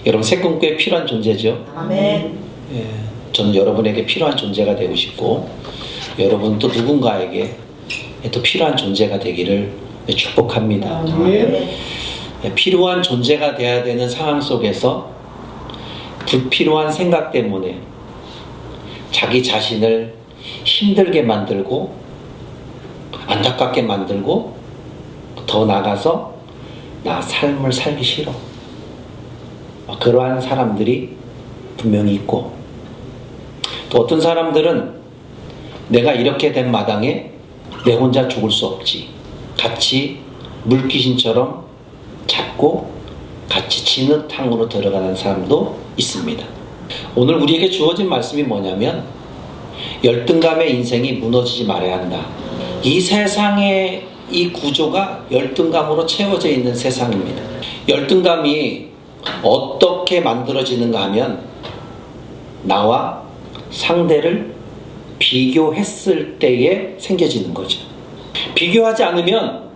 여러분 새꿈꾸에 필요한 존재죠. 아멘. 예, 저는 여러분에게 필요한 존재가 되고 싶고 여러분 또 누군가에게 또 필요한 존재가 되기를 축복합니다. 아멘. 필요한 존재가 돼야 되는 상황 속에서 불필요한 생각 때문에 자기 자신을 힘들게 만들고 안타깝게 만들고 더 나가서 나 삶을 살기 싫어. 그러한 사람들이 분명히 있고 또 어떤 사람들은 내가 이렇게 된 마당에 내 혼자 죽을 수 없지. 같이 물귀신처럼 잡고 같이 진흙탕으로 들어가는 사람도 있습니다. 오늘 우리에게 주어진 말씀이 뭐냐면 열등감의 인생이 무너지지 말아야 한다. 이 세상의 이 구조가 열등감으로 채워져 있는 세상입니다. 열등감이 어떻게 만들어지는가 하면 나와 상대를 비교했을 때에 생겨지는 거죠. 비교하지 않으면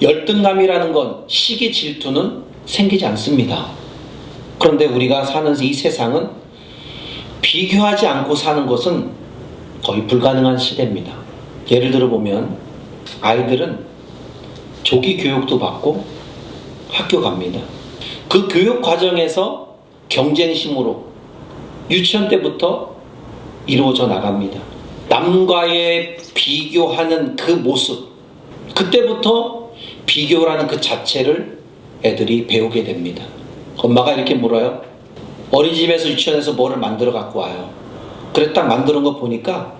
열등감이라는 건 시기 질투는 생기지 않습니다. 그런데 우리가 사는 이 세상은 비교하지 않고 사는 것은 거의 불가능한 시대입니다. 예를 들어 보면 아이들은 조기 교육도 받고 학교 갑니다. 그 교육 과정에서 경쟁심으로 유치원 때부터 이루어져 나갑니다. 남과의 비교하는 그 모습, 그때부터 비교라는 그 자체를 애들이 배우게 됩니다. 엄마가 이렇게 물어요. 어린이집에서 유치원에서 뭐를 만들어 갖고 와요. 그래 딱 만드는 거 보니까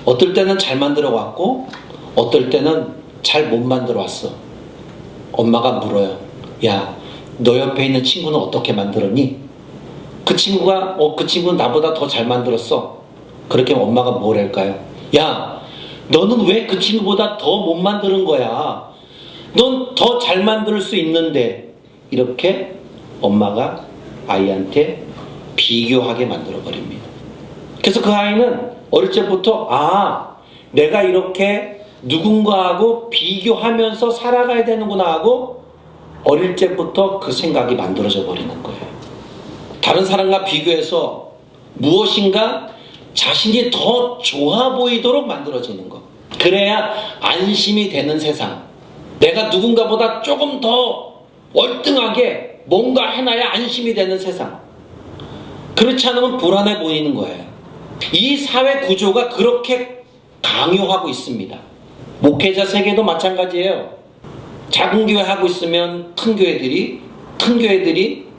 어떨 때는 잘 만들어 왔고 어떨 때는 잘 못 만들어 왔어. 엄마가 물어요. 야, 너 옆에 있는 친구는 어떻게 만들었니? 그 친구가 그 친구는 나보다 더 잘 만들었어. 그렇게 하면 엄마가 뭘 할까요? 야, 너는 왜 그 친구보다 더 못 만드는 거야? 넌 더 잘 만들 수 있는데. 이렇게 엄마가 아이한테 비교하게 만들어 버립니다. 그래서 그 아이는 어릴 적부터 내가 이렇게 누군가하고 비교하면서 살아가야 되는구나 하고 어릴 적부터 그 생각이 만들어져 버리는 거예요. 다른 사람과 비교해서 무엇인가 자신이 더 좋아 보이도록 만들어지는 것. 그래야 안심이 되는 세상. 내가 누군가보다 조금 더 월등하게 뭔가 해놔야 안심이 되는 세상. 그렇지 않으면 불안해 보이는 거예요. 이 사회 구조가 그렇게 강요하고 있습니다. 목회자 세계도 마찬가지예요. 작은 교회 하고 있으면 큰 교회들이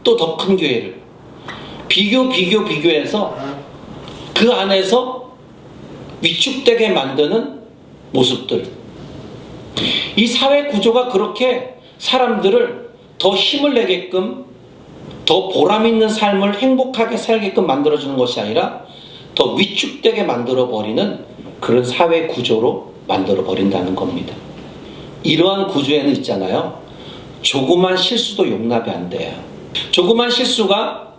또 더 큰 교회를 비교해서 그 안에서 위축되게 만드는 모습들. 이 사회 구조가 그렇게 사람들을 더 힘을 내게끔, 더 보람 있는 삶을 행복하게 살게끔 만들어주는 것이 아니라 더 위축되게 만들어버리는 그런 사회 구조로 만들어버린다는 겁니다. 이러한 구조에는 있잖아요. 조그만 실수도 용납이 안 돼요. 조그만 실수가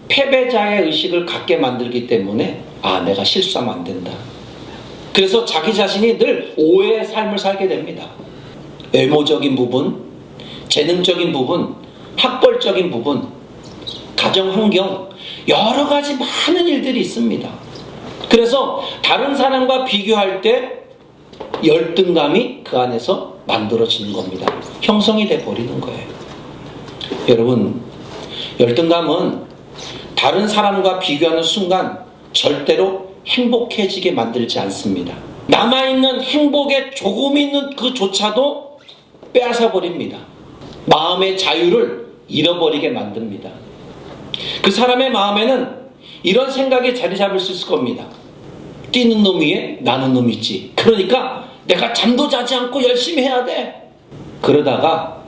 패배자의 의식을 갖게 만들기 때문에 내가 실수하면 안 된다. 그래서 자기 자신이 늘 오해의 삶을 살게 됩니다. 외모적인 부분, 재능적인 부분, 학벌적인 부분, 가정 환경, 여러 가지 많은 일들이 있습니다. 그래서 다른 사람과 비교할 때 열등감이 그 안에서 만들어지는 겁니다. 형성이 돼 버리는 거예요. 여러분, 열등감은 다른 사람과 비교하는 순간 절대로 행복해지게 만들지 않습니다. 남아있는 행복에 조금 있는 그조차도 빼앗아 버립니다. 마음의 자유를 잃어버리게 만듭니다. 그 사람의 마음에는 이런 생각이 자리 잡을 수 있을 겁니다. 뛰는 놈 위에 나는 놈 있지. 그러니까 내가 잠도 자지 않고 열심히 해야 돼. 그러다가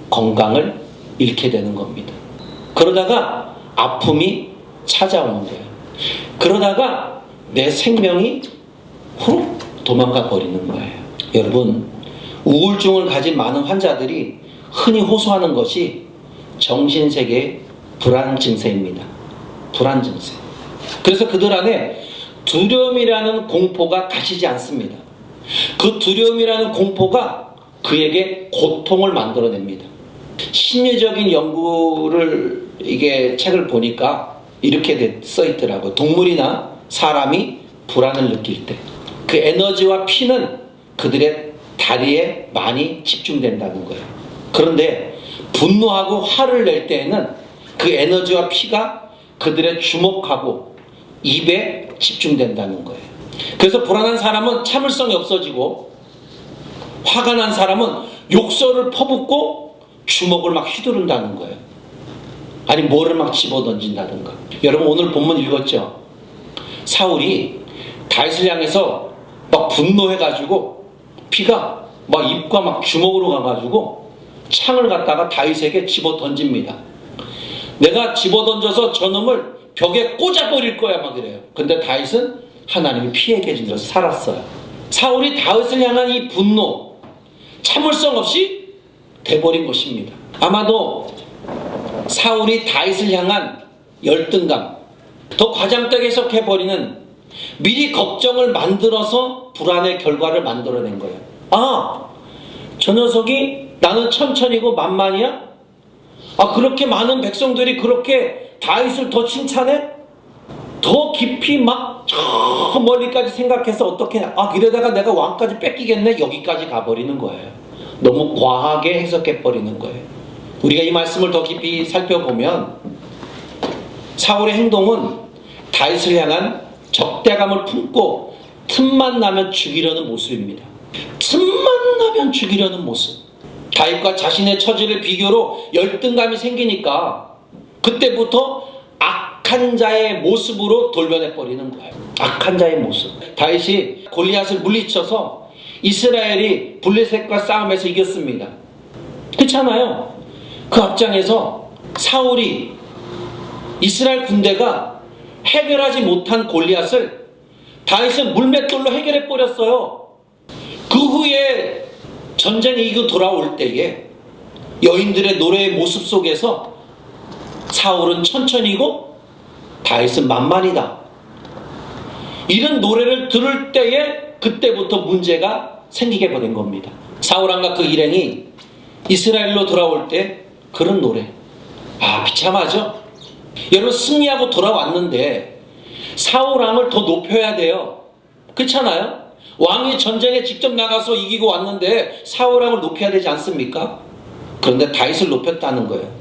건강을 잃게 되는 겁니다. 그러다가 아픔이 찾아오는 거예요. 그러다가 내 생명이 훅 도망가 버리는 거예요. 여러분, 우울증을 가진 많은 환자들이 흔히 호소하는 것이 정신세계의 불안 증세입니다. 불안 증세. 그래서 그들 안에 두려움이라는 공포가 가시지 않습니다. 그 두려움이라는 공포가 그에게 고통을 만들어냅니다. 심리적인 연구를 이게 책을 보니까 이렇게 써 있더라고요. 동물이나 사람이 불안을 느낄 때 그 에너지와 피는 그들의 다리에 많이 집중된다는 거예요. 그런데 분노하고 화를 낼 때에는 그 에너지와 피가 그들의 주먹하고 입에 집중된다는 거예요. 그래서 불안한 사람은 참을성이 없어지고 화가 난 사람은 욕설을 퍼붓고 주먹을 막 휘두른다는 거예요. 아니 뭐를 막 집어던진다든가. 여러분 오늘 본문 읽었죠? 사울이 다윗을 향해서 막 분노해가지고 피가 막 입과 막 주먹으로 가가지고 창을 갖다가 다윗에게 집어던집니다. 내가 집어던져서 저놈을 벽에 꽂아버릴 거야 막 이래요. 근데 다윗은 하나님이 피해 계시면서 살았어요. 사울이 다윗을 향한 이 분노, 참을성 없이 돼버린 것입니다. 아마도 사울이 다윗을 향한 열등감, 더 과장되게 해석해버리는 미리 걱정을 만들어서 불안의 결과를 만들어낸 거예요. 아, 저 녀석이 나는 천천히고 만만이야? 아, 그렇게 많은 백성들이 그렇게 다윗을 더 칭찬해? 더 깊이 막 저 멀리까지 생각해서 어떻게 이러다가 내가 왕까지 뺏기겠네? 여기까지 가버리는 거예요. 너무 과하게 해석해버리는 거예요. 우리가 이 말씀을 더 깊이 살펴보면 사울의 행동은 다윗을 향한 적대감을 품고 틈만 나면 죽이려는 모습입니다. 틈만 나면 죽이려는 모습. 다윗과 자신의 처지를 비교로 열등감이 생기니까 그때부터 악한 자의 모습으로 돌변해버리는 거예요. 악한 자의 모습. 다윗이 골리앗을 물리쳐서 이스라엘이 블레셋과 싸움에서 이겼습니다. 그렇잖아요. 그 앞장에서 사울이 이스라엘 군대가 해결하지 못한 골리앗을 다윗은 물맷돌로 해결해버렸어요. 그 후에 전쟁이 이기고 돌아올 때에 여인들의 노래의 모습 속에서 사울은 천천히고 다윗은 만만이다. 이런 노래를 들을 때에 그때부터 문제가 생기게 된 겁니다. 사울 왕과 그 일행이 이스라엘로 돌아올 때 그런 노래. 비참하죠? 여러분 승리하고 돌아왔는데 사울 왕을 더 높여야 돼요. 그렇잖아요? 왕이 전쟁에 직접 나가서 이기고 왔는데 사울 왕을 높여야 되지 않습니까? 그런데 다윗을 높였다는 거예요.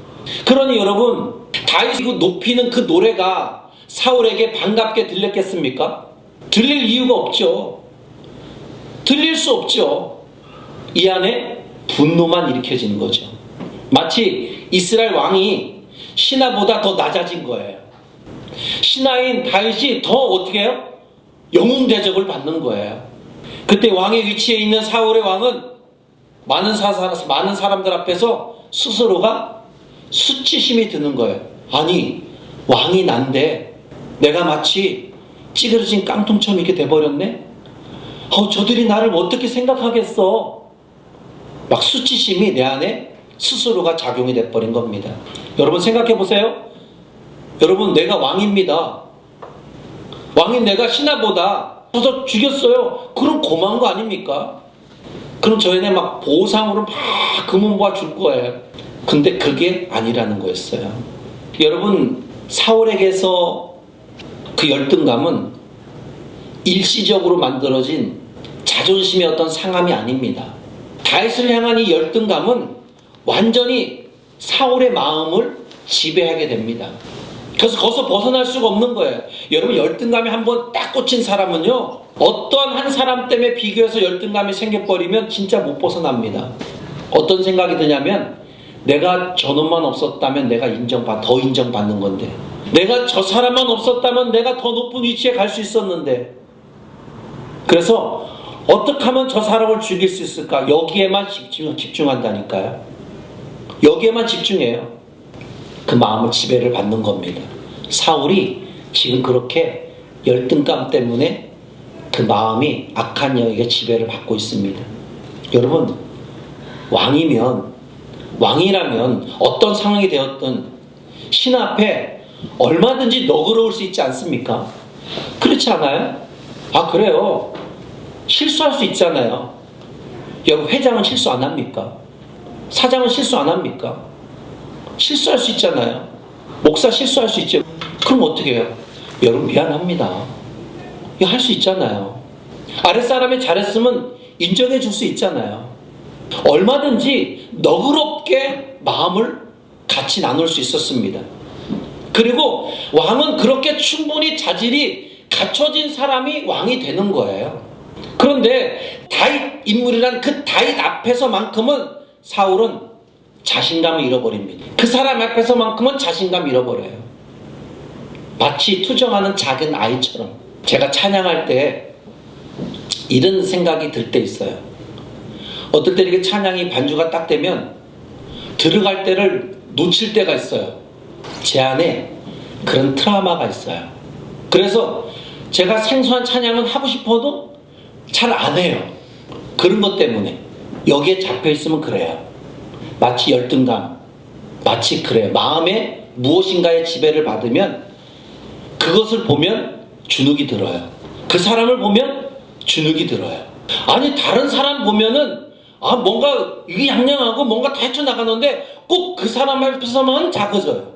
그러니 여러분 다윗을 높이는 그 노래가 사울에게 반갑게 들렸겠습니까? 들릴 이유가 없죠. 들릴 수 없죠. 이 안에 분노만 일으켜지는 거죠. 마치 이스라엘 왕이 신하보다 더 낮아진 거예요. 신하인 다윗이 더 어떻게 해요? 영웅 대접을 받는 거예요. 그때 왕의 위치에 있는 사울의 왕은 많은 사람들 앞에서 스스로가 수치심이 드는 거예요. 아니 왕이 난데 내가 마치 찌그러진 깡통처럼 이렇게 돼버렸네? 저들이 나를 어떻게 생각하겠어? 막 수치심이 내 안에 스스로가 작용이 돼버린 겁니다. 여러분 생각해 보세요. 여러분 내가 왕입니다. 왕인 내가 신하보다 더 죽였어요. 그럼 고마운 거 아닙니까? 그럼 저희네 막 보상으로 막 금은보화 줄 거예요. 근데 그게 아니라는 거였어요. 여러분 사울에게서 그 열등감은 일시적으로 만들어진 자존심의 어떤 상함이 아닙니다. 다윗을 향한 이 열등감은 완전히 사울의 마음을 지배하게 됩니다. 그래서 거기서 벗어날 수가 없는 거예요. 여러분 열등감이 한번 딱 꽂힌 사람은요 어떠한 한 사람 때문에 비교해서 열등감이 생겨버리면 진짜 못 벗어납니다. 어떤 생각이 드냐면 내가 저놈만 없었다면 내가 더 인정받는 건데, 내가 저 사람만 없었다면 내가 더 높은 위치에 갈 수 있었는데, 그래서 어떻게 하면 저 사람을 죽일 수 있을까? 여기에만 집중한다니까요. 여기에만 집중해요. 그 마음을 지배를 받는 겁니다. 사울이 지금 그렇게 열등감 때문에 그 마음이 악한 영에게 지배를 받고 있습니다. 여러분 왕이라면 어떤 상황이 되었든 신 앞에 얼마든지 너그러울 수 있지 않습니까? 그렇지 않아요? 그래요. 실수할 수 있잖아요. 여러분 회장은 실수 안 합니까? 사장은 실수 안 합니까? 실수할 수 있잖아요. 목사 실수할 수 있죠. 그럼 어떻게 해요? 여러분 미안합니다. 이거 할 수 있잖아요. 아랫사람이 잘했으면 인정해 줄 수 있잖아요. 얼마든지 너그럽게 마음을 같이 나눌 수 있었습니다. 그리고 왕은 그렇게 충분히 자질이 갖춰진 사람이 왕이 되는 거예요. 그런데 다윗 인물이란 그 다윗 앞에서만큼은 사울은 자신감을 잃어버립니다. 그 사람 앞에서만큼은 자신감 잃어버려요. 마치 투정하는 작은 아이처럼. 제가 찬양할 때 이런 생각이 들 때 있어요. 어떨 때 이렇게 찬양이 반주가 딱 되면 들어갈 때를 놓칠 때가 있어요. 제 안에 그런 트라우마가 있어요. 그래서 제가 생소한 찬양은 하고 싶어도 잘 안 해요. 그런 것 때문에. 여기에 잡혀 있으면 그래요. 마치 열등감, 마치 그래요. 마음에 무엇인가의 지배를 받으면 그것을 보면 주눅이 들어요. 그 사람을 보면 주눅이 들어요. 아니 다른 사람 보면은 뭔가 이게 양양하고 뭔가 다 헤쳐나가는데 꼭 그 사람 앞에서만 작아져요.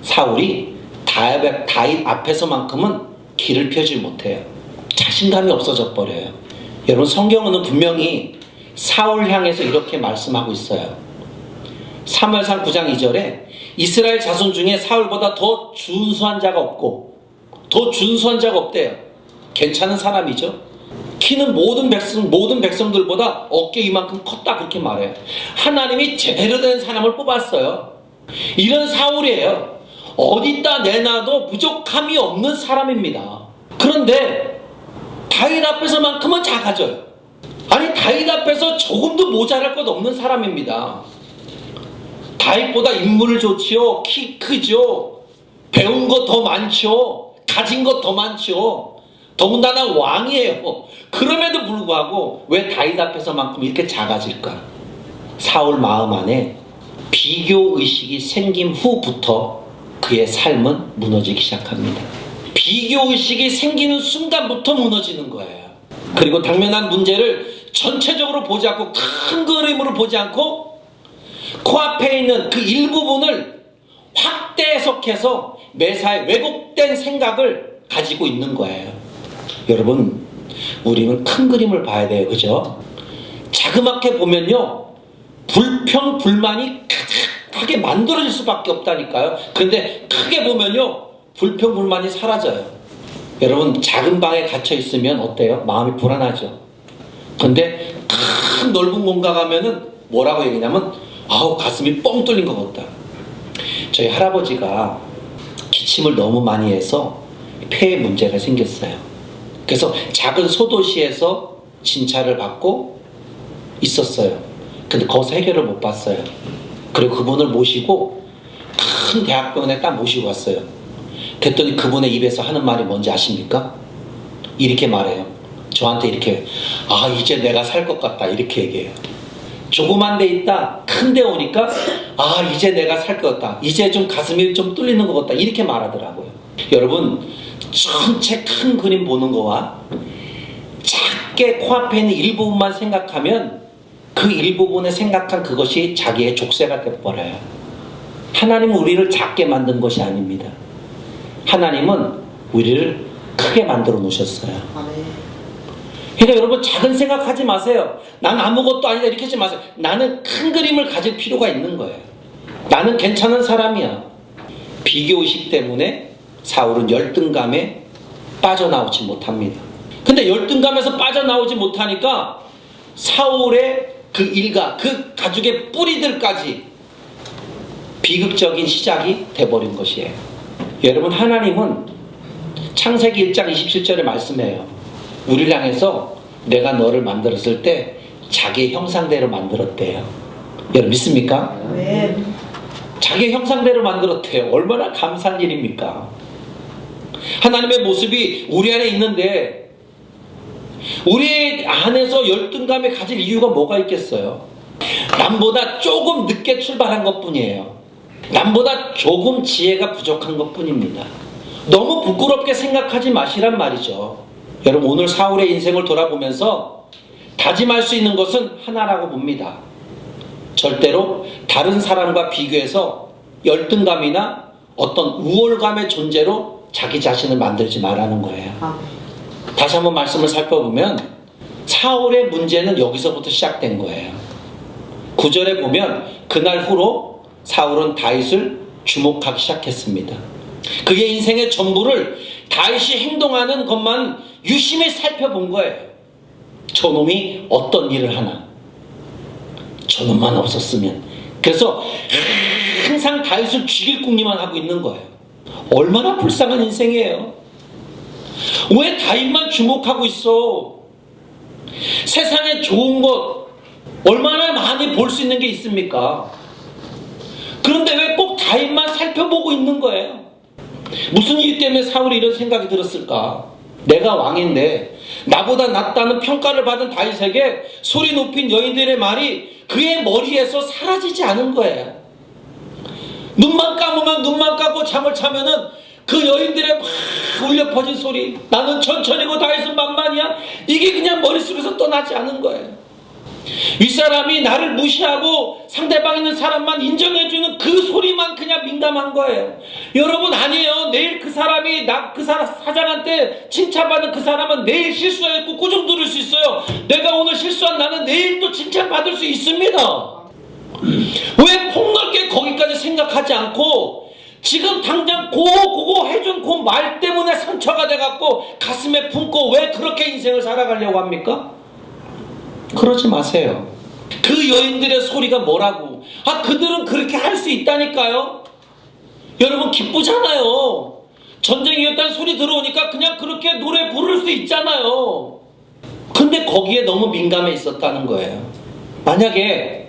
사울이 다윗 앞에서만큼은 길을 펴지 못해요. 자신감이 없어져 버려요. 여러분 성경은 분명히 사울 향해서 이렇게 말씀하고 있어요. 사무엘상 9장 2절에 이스라엘 자손 중에 사울보다 더 준수한 자가 없고 더 준수한 자가 없대요. 괜찮은 사람이죠. 키는 모든 백성들보다 어깨 이만큼 컸다 그렇게 말해요. 하나님이 제대로 된 사람을 뽑았어요. 이런 사울이에요. 어디다 내놔도 부족함이 없는 사람입니다. 그런데 다윗 앞에서만큼은 작아져요. 아니 다윗 앞에서 조금도 모자랄 것 없는 사람입니다. 다윗보다 인물 좋지요. 키 크죠. 배운 것 더 많죠. 가진 것 더 많죠. 더군다나 왕이에요. 그럼에도 불구하고 왜 다윗 앞에서만큼 이렇게 작아질까? 사울 마음 안에 비교의식이 생긴 후부터 그의 삶은 무너지기 시작합니다. 비교의식이 생기는 순간부터 무너지는 거예요. 그리고 당면한 문제를 전체적으로 보지 않고 큰 그림으로 보지 않고 코앞에 있는 그 일부분을 확대 해석해서 매사에 왜곡된 생각을 가지고 있는 거예요. 여러분 우리는 큰 그림을 봐야 돼요. 그죠? 자그맣게 보면요 불평 불만이 가득하게 만들어질 수밖에 없다니까요. 그런데 크게 보면요 불평 불만이 사라져요. 여러분 작은 방에 갇혀 있으면 어때요? 마음이 불안하죠. 그런데 큰 넓은 공간 가면은 뭐라고 얘기냐면 가슴이 뻥 뚫린 것 같다. 저희 할아버지가 기침을 너무 많이 해서 폐에 문제가 생겼어요. 그래서 작은 소도시에서 진찰을 받고 있었어요. 근데 거기서 해결을 못 봤어요. 그리고 그분을 모시고 큰 대학병원에 딱 모시고 왔어요. 그랬더니 그분의 입에서 하는 말이 뭔지 아십니까? 이렇게 말해요. 저한테 이렇게 이제 내가 살 것 같다 이렇게 얘기해요. 조그만 데 있다 큰 데 오니까 이제 내가 살 것 같다. 이제 좀 가슴이 좀 뚫리는 것 같다 이렇게 말하더라고요. 여러분 전체 큰 그림 보는 거와 작게 코앞에 있는 일부분만 생각하면 그 일부분에 생각한 그것이 자기의 족쇄가 돼버려요. 하나님은 우리를 작게 만든 것이 아닙니다. 하나님은 우리를 크게 만들어 놓으셨어요. 그러니까 여러분 작은 생각하지 마세요. 난 아무것도 아니다 이렇게 하지 마세요. 나는 큰 그림을 가질 필요가 있는 거예요. 나는 괜찮은 사람이야. 비교의식 때문에 사울은 열등감에 빠져나오지 못합니다. 근데 열등감에서 빠져나오지 못하니까 사울의 그 일가, 그 가족의 뿌리들까지 비극적인 시작이 돼버린 것이에요. 여러분 여러분 창세기 1장 27절에 말씀해요. 우리를 향해서 내가 너를 만들었을 때 자기의 형상대로 만들었대요. 여러분 믿습니까? 네. 자기의 형상대로 만들었대요. 얼마나 감사한 일입니까? 하나님의 모습이 우리 안에 있는데 우리 안에서 열등감에 가질 이유가 뭐가 있겠어요? 남보다 조금 늦게 출발한 것뿐이에요. 남보다 조금 지혜가 부족한 것뿐입니다. 너무 부끄럽게 생각하지 마시란 말이죠. 여러분 오늘 사울의 인생을 돌아보면서 다짐할 수 있는 것은 하나라고 봅니다. 절대로 다른 사람과 비교해서 열등감이나 어떤 우월감의 존재로 자기 자신을 만들지 말라는 거예요. 다시 한번 말씀을 살펴보면 사울의 문제는 여기서부터 시작된 거예요. 9절에 보면 그날 후로 사울은 다윗을 주목하기 시작했습니다. 그의 인생의 전부를 다윗이 행동하는 것만 유심히 살펴본 거예요. 저놈이 어떤 일을 하나, 저놈만 없었으면. 그래서 항상 다윗을 죽일 궁리만 하고 있는 거예요. 얼마나 불쌍한 인생이에요. 왜 다윗만 주목하고 있어? 세상에 좋은 것 얼마나 많이 볼 수 있는 게 있습니까? 그런데 왜 꼭 다윗만 살펴보고 있는 거예요? 무슨 이유 때문에 사울이 이런 생각이 들었을까? 내가 왕인데 나보다 낫다는 평가를 받은 다윗에게 소리 높인 여인들의 말이 그의 머리에서 사라지지 않은 거예요. 눈만 감으면 눈만 감고 잠을 자면은 그 여인들의 막 울려 퍼진 소리, 나는 천천히고 다윗은 만만이야, 이게 그냥 머릿속에서 떠나지 않은 거예요. 윗사람이 나를 무시하고 상대방 있는 사람만 인정해주는 그 소리만 그냥 민감한 거예요. 여러분, 아니에요. 내일 그 사람이 그 사장한테 칭찬받는 그 사람은 내일 실수했고 꾸중 들을 수 있어요. 내가 오늘 실수한 나는 내일 또 칭찬받을 수 있습니다. 왜 폭넓게 거기까지 생각하지 않고 지금 당장 고고 해준 그 말 때문에 상처가 돼갖고 가슴에 품고 왜 그렇게 인생을 살아가려고 합니까? 그러지 마세요. 그 여인들의 소리가 뭐라고? 그들은 그렇게 할 수 있다니까요. 여러분, 기쁘잖아요. 전쟁이었다는 소리 들어오니까 그냥 그렇게 노래 부를 수 있잖아요. 근데 거기에 너무 민감해 있었다는 거예요. 만약에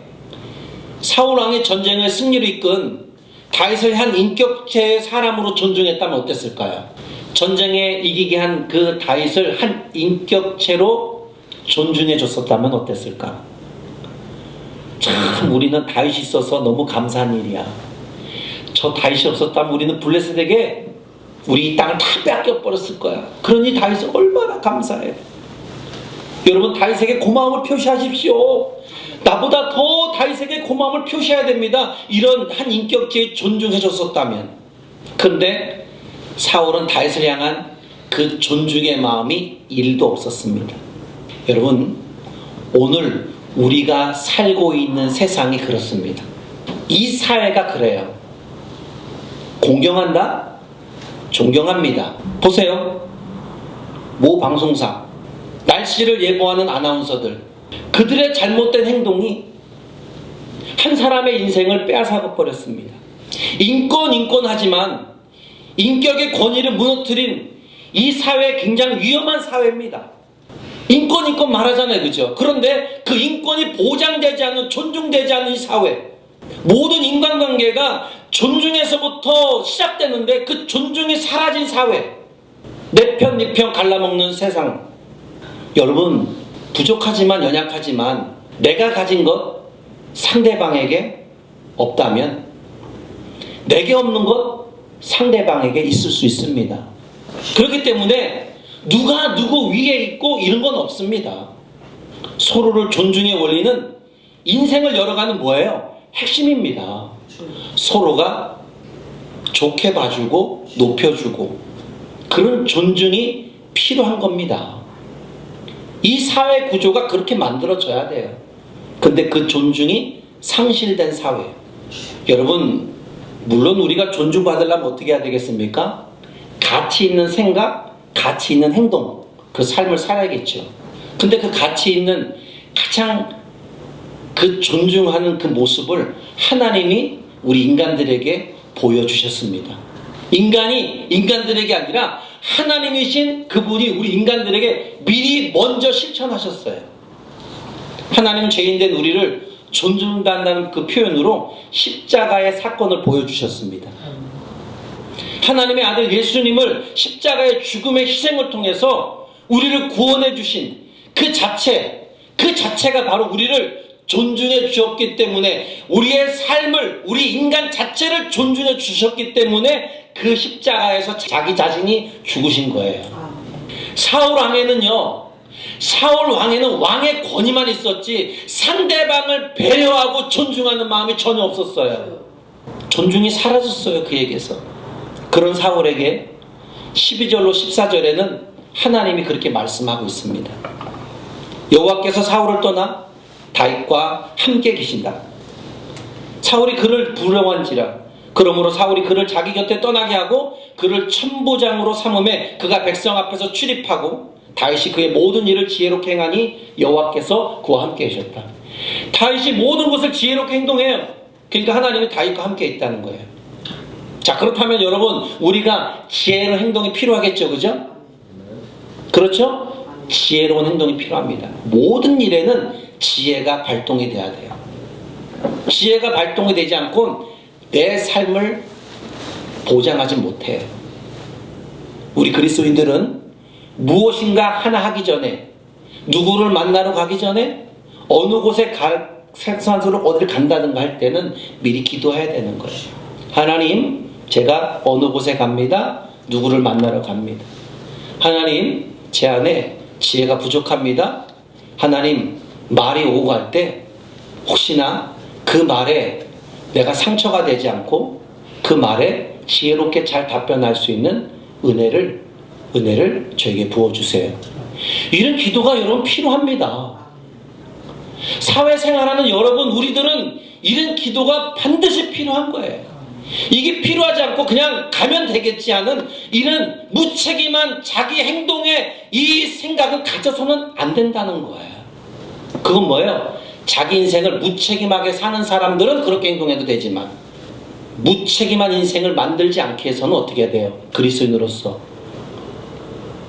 사울왕이 전쟁의 승리를 이끈 다윗을 한 인격체의 사람으로 존중했다면 어땠을까요? 전쟁에 이기게 한 그 다윗을 한 인격체로 존중해 줬었다면 어땠을까? 참, 우리는 다윗이 있어서 너무 감사한 일이야. 저 다윗이 없었다면 우리는 블레셋에게 우리 이 땅을 다 뺏겨버렸을 거야. 그러니 다윗은 얼마나 감사해. 여러분, 다윗에게 고마움을 표시하십시오. 나보다 더 다윗에게 고마움을 표시해야 됩니다. 이런 한 인격체에 존중해 줬었다면. 그런데 사울은 다윗을 향한 그 존중의 마음이 1도 없었습니다. 여러분, 오늘 우리가 살고 있는 세상이 그렇습니다. 이 사회가 그래요. 공경한다? 존경합니다. 보세요. 모 방송사, 날씨를 예보하는 아나운서들, 그들의 잘못된 행동이 한 사람의 인생을 빼앗아 버렸습니다. 인권 하지만 인격의 권위를 무너뜨린 이 사회, 굉장히 위험한 사회입니다. 인권 말하잖아요, 그죠? 그런데 그 인권이 보장되지 않는, 존중되지 않는 이 사회, 모든 인간관계가 존중에서부터 시작되는데 그 존중이 사라진 사회, 내 편, 네 편 갈라먹는 세상. 여러분, 부족하지만 연약하지만 내가 가진 것 상대방에게 없다면 내게 없는 것 상대방에게 있을 수 있습니다. 그렇기 때문에 누가 누구 위에 있고 이런 건 없습니다. 서로를 존중의 원리는 인생을 열어가는 뭐예요? 핵심입니다. 서로가 좋게 봐주고 높여주고 그런 존중이 필요한 겁니다. 이 사회 구조가 그렇게 만들어져야 돼요. 근데 그 존중이 상실된 사회. 여러분, 물론 우리가 존중받으려면 어떻게 해야 되겠습니까? 가치 있는 생각, 가치 있는 행동, 그 삶을 살아야겠죠. 근데 그 가치 있는 가장 그 존중하는 그 모습을 하나님이 우리 인간들에게 보여주셨습니다. 인간이 인간들에게 아니라 하나님이신 그분이 우리 인간들에게 미리 먼저 실천하셨어요. 하나님은 죄인된 우리를 존중한다는 그 표현으로 십자가의 사건을 보여주셨습니다. 하나님의 아들 예수님을 십자가의 죽음의 희생을 통해서 우리를 구원해 주신 그 자체가 바로 우리를 존중해 주셨기 때문에, 우리의 삶을, 우리 인간 자체를 존중해 주셨기 때문에 그 십자가에서 자기 자신이 죽으신 거예요. 사울 왕에는요, 사울 왕에는 왕의 권위만 있었지 상대방을 배려하고 존중하는 마음이 전혀 없었어요. 존중이 사라졌어요, 그에게서. 그런 사울에게 12절로 14절에는 하나님이 그렇게 말씀하고 있습니다. 여호와께서 사울을 떠나 다윗과 함께 계신다. 사울이 그를 부러워한지라. 그러므로 사울이 그를 자기 곁에 떠나게 하고 그를 천부장으로 삼음에 그가 백성 앞에서 출입하고 다윗이 그의 모든 일을 지혜롭게 행하니 여호와께서 그와 함께 계셨다. 다윗이 모든 것을 지혜롭게 행동해요. 그러니까 하나님이 다윗과 함께 있다는 거예요. 자, 그렇다면 여러분, 우리가 지혜로운 행동이 필요하겠죠, 그죠? 그렇죠? 지혜로운 행동이 필요합니다. 모든 일에는 지혜가 발동이 돼야 돼요. 지혜가 발동이 되지 않고는 내 삶을 보장하지 못해요. 우리 그리스도인들은 무엇인가 하나 하기 전에, 누구를 만나러 가기 전에, 어느 곳에 생산소를 어디를 간다든가 할 때는 미리 기도해야 되는 거예요. 하나님, 제가 어느 곳에 갑니다. 누구를 만나러 갑니다. 하나님, 제 안에 지혜가 부족합니다. 하나님, 말이 오고 갈 때 혹시나 그 말에 내가 상처가 되지 않고 그 말에 지혜롭게 잘 답변할 수 있는 은혜를 저에게 부어주세요. 이런 기도가 여러분 필요합니다. 사회생활하는 여러분, 우리들은 이런 기도가 반드시 필요한 거예요. 이게 필요하지 않고 그냥 가면 되겠지 하는 이런 무책임한 자기 행동에 이 생각은 가져서는 안 된다는 거예요. 그건 뭐예요? 자기 인생을 무책임하게 사는 사람들은 그렇게 행동해도 되지만 무책임한 인생을 만들지 않게 해서는 어떻게 해야 돼요? 그리스도인으로서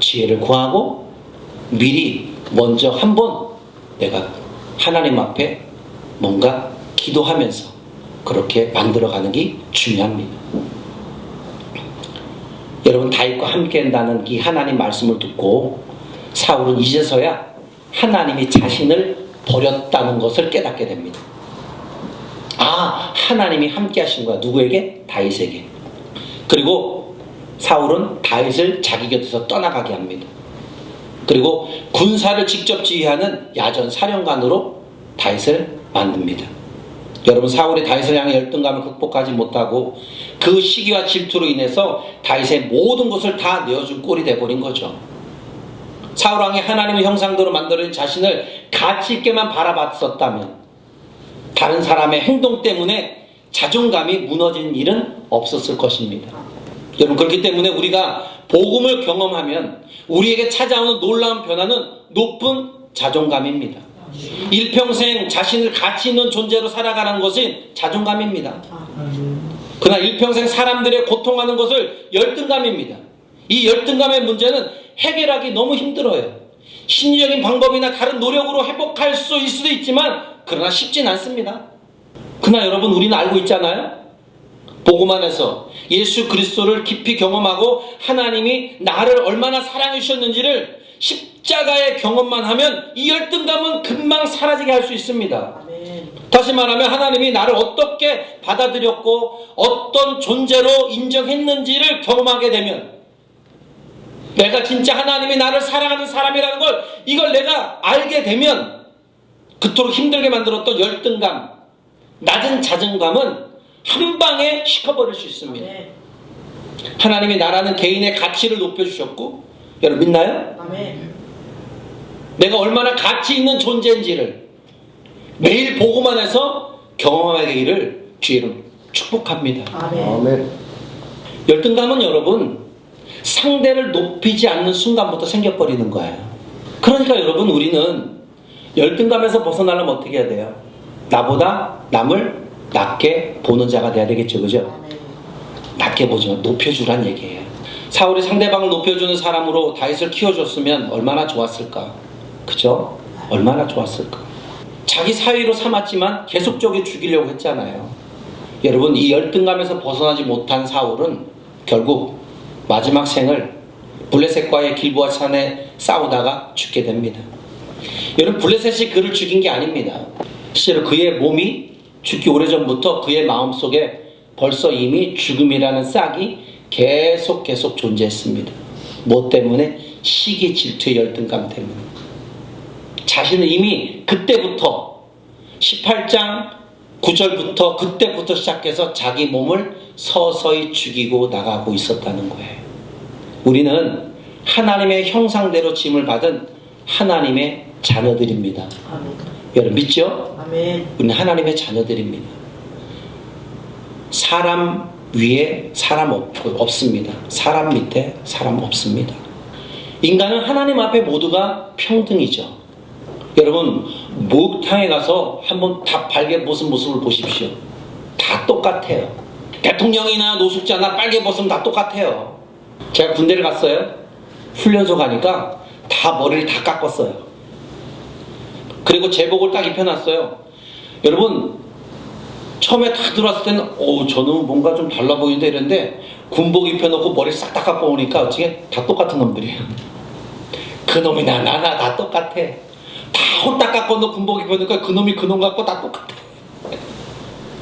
지혜를 구하고 미리 먼저 한번 내가 하나님 앞에 뭔가 기도하면서 그렇게 만들어가는 게 중요합니다. 여러분, 다윗과 함께 한다는 이 하나님 말씀을 듣고 사울은 이제서야 하나님이 자신을 버렸다는 것을 깨닫게 됩니다. 아, 하나님이 함께 하신 거야. 누구에게? 다윗에게. 그리고 사울은 다윗을 자기 곁에서 떠나가게 합니다. 그리고 군사를 직접 지휘하는 야전 사령관으로 다윗을 만듭니다. 여러분, 사울이 다윗을 향해 열등감을 극복하지 못하고 그 시기와 질투로 인해서 다윗의 모든 것을 다 내어준 꼴이 돼버린 거죠. 사울 왕이 하나님의 형상대로 만들어진 자신을 가치 있게만 바라봤었다면 다른 사람의 행동 때문에 자존감이 무너진 일은 없었을 것입니다. 여러분, 그렇기 때문에 우리가 복음을 경험하면 우리에게 찾아오는 놀라운 변화는 높은 자존감입니다. 일평생 자신을 가치 있는 존재로 살아가는 것은 자존감입니다. 그러나 일평생 사람들의 고통하는 것을 열등감입니다. 이 열등감의 문제는 해결하기 너무 힘들어요. 심리적인 방법이나 다른 노력으로 회복할 수 있을 수도 있지만 그러나 쉽진 않습니다. 그러나 여러분, 우리는 알고 있잖아요. 복음 안에서 예수 그리스도를 깊이 경험하고 하나님이 나를 얼마나 사랑해 주셨는지를 십자가의 경험만 하면 이 열등감은 금방 사라지게 할 수 있습니다. 아멘. 다시 말하면 하나님이 나를 어떻게 받아들였고 어떤 존재로 인정했는지를 경험하게 되면 내가 진짜 하나님이 나를 사랑하는 사람이라는 걸 이걸 내가 알게 되면 그토록 힘들게 만들었던 열등감, 낮은 자존감은 한 방에 식어버릴 수 있습니다. 아멘. 하나님이 나라는 개인의 가치를 높여주셨고, 여러분 믿나요? 아멘. 내가 얼마나 가치 있는 존재인지를 매일 복음 안에서 경험하게 되기를 주의로 축복합니다. 아멘. 열등감은 여러분 상대를 높이지 않는 순간부터 생겨버리는 거예요. 그러니까 여러분, 우리는 열등감에서 벗어나려면 어떻게 해야 돼요? 나보다 남을 낮게 보는 자가 돼야 되겠죠, 그죠? 낮게 보죠. 높여주란 얘기예요. 사울이 상대방을 높여주는 사람으로 다윗을 키워줬으면 얼마나 좋았을까, 그죠? 얼마나 좋았을까. 자기 사위로 삼았지만 계속적으로 죽이려고 했잖아요. 여러분, 이 열등감에서 벗어나지 못한 사울은 결국 마지막 생을 블레셋과의 길보아 산에 싸우다가 죽게 됩니다. 여러분, 블레셋이 그를 죽인 게 아닙니다. 실제로 그의 몸이 죽기 오래전부터 그의 마음속에 벌써 이미 죽음이라는 싹이 계속 존재했습니다. 뭐 때문에? 시기, 질투의 열등감 때문에. 자신은 이미 그때부터 18장 9절부터 그때부터 시작해서 자기 몸을 서서히 죽이고 나가고 있었다는 거예요. 우리는 하나님의 형상대로 지음을 받은 하나님의 자녀들입니다. 아멘. 여러분 믿죠? 아멘. 우리는 하나님의 자녀들입니다. 사람 위에 사람 없습니다. 사람 밑에 사람 없습니다. 인간은 하나님 앞에 모두가 평등이죠. 여러분 목욕탕에 가서 한번 다 빨개 벗은 모습을 보십시오. 다 똑같아요. 대통령이나 노숙자나 빨개 벗으면 다 똑같아요. 제가 군대를 갔어요. 훈련소 가니까 다 머리를 다 깎았어요. 그리고 제복을 딱 입혀놨어요. 여러분 처음에 딱 들어왔을 때는 저는 뭔가 좀 달라 보이는데 이랬는데 군복 입혀놓고 머리 싹 다 깎아보니까 어떻게 다 똑같은 놈들이에요. 그놈이나 나나 다 똑같아. 다 홀딱 깎아놓고 군복 입혀놓으니까 그놈이 그놈 같고 다 똑같아.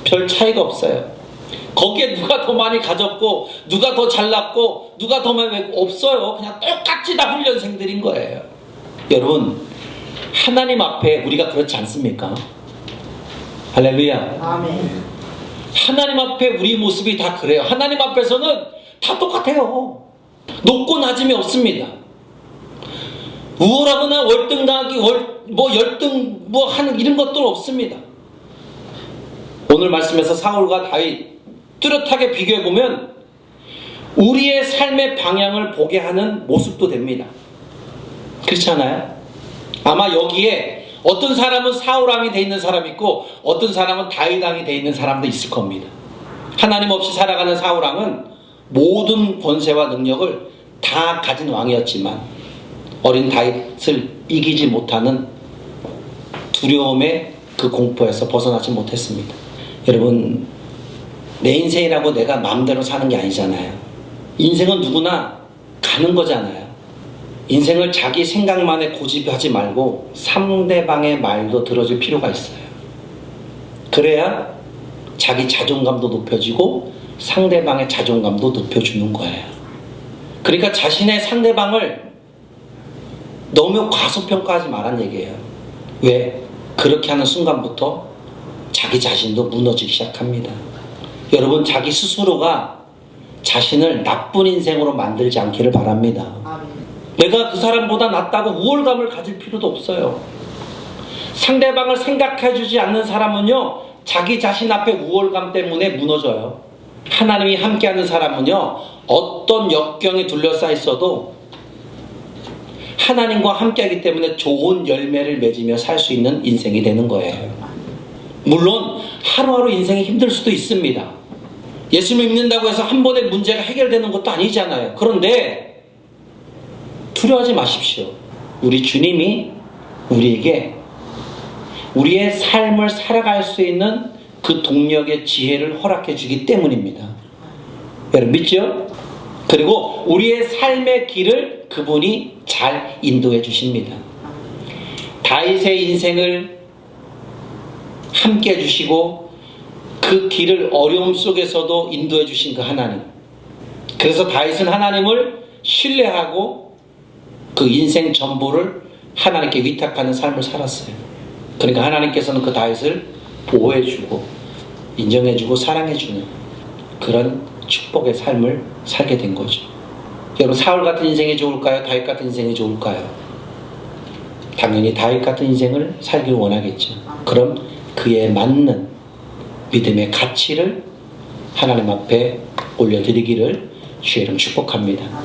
별 차이가 없어요. 거기에 누가 더 많이 가졌고 누가 더 잘났고 누가 더 많이 없어요. 그냥 똑같이 다 훈련생들인 거예요. 여러분 하나님 앞에 우리가 그렇지 않습니까? 할렐루야. 아멘. 하나님 앞에 우리 모습이 다 그래요. 하나님 앞에서는 다 똑같아요. 높고 낮음이 없습니다. 우월하거나 월등하기 열등 하는 이런 것들 없습니다. 오늘 말씀에서 사울과 다윗 뚜렷하게 비교해 보면 우리의 삶의 방향을 보게 하는 모습도 됩니다. 그렇지 않아요? 아마 여기에 어떤 사람은 사울왕이 돼 있는 사람이 있고 어떤 사람은 다윗왕이 돼 있는 사람도 있을 겁니다. 하나님 없이 살아가는 사울왕은 모든 권세와 능력을 다 가진 왕이었지만 어린 다윗을 이기지 못하는 두려움의 그 공포에서 벗어나지 못했습니다. 여러분 내 인생이라고 내가 마음대로 사는 게 아니잖아요. 인생은 누구나 가는 거잖아요. 인생을 자기 생각만에 고집하지 말고 상대방의 말도 들어줄 필요가 있어요. 그래야 자기 자존감도 높여지고 상대방의 자존감도 높여주는 거예요. 그러니까 자신의 상대방을 너무 과소평가하지 말란 얘기예요. 왜? 그렇게 하는 순간부터 자기 자신도 무너지기 시작합니다. 여러분 자기 스스로가 자신을 나쁜 인생으로 만들지 않기를 바랍니다. 아멘. 내가 그 사람보다 낫다고 우월감을 가질 필요도 없어요. 상대방을 생각해주지 않는 사람은요 자기 자신 앞에 우월감 때문에 무너져요. 하나님이 함께하는 사람은요 어떤 역경에 둘러싸여 있어도 하나님과 함께하기 때문에 좋은 열매를 맺으며 살 수 있는 인생이 되는 거예요. 물론 하루하루 인생이 힘들 수도 있습니다. 예수님을 믿는다고 해서 한 번에 문제가 해결되는 것도 아니잖아요. 그런데 두려워하지 마십시오. 우리 주님이 우리에게 우리의 삶을 살아갈 수 있는 그 동력의 지혜를 허락해 주기 때문입니다. 여러분 믿죠? 그리고 우리의 삶의 길을 그분이 잘 인도해 주십니다. 다윗의 인생을 함께 해주시고 그 길을 어려움 속에서도 인도해 주신 그 하나님. 그래서 다윗은 하나님을 신뢰하고 그 인생 전부를 하나님께 위탁하는 삶을 살았어요. 그러니까 하나님께서는 그 다윗을 보호해주고 인정해주고 사랑해주는 그런 축복의 삶을 살게 된 거죠. 여러분 사울 같은 인생이 좋을까요? 다윗 같은 인생이 좋을까요? 당연히 다윗 같은 인생을 살길 원하겠죠. 그럼 그에 맞는 믿음의 가치를 하나님 앞에 올려드리기를 주의 이름 축복합니다.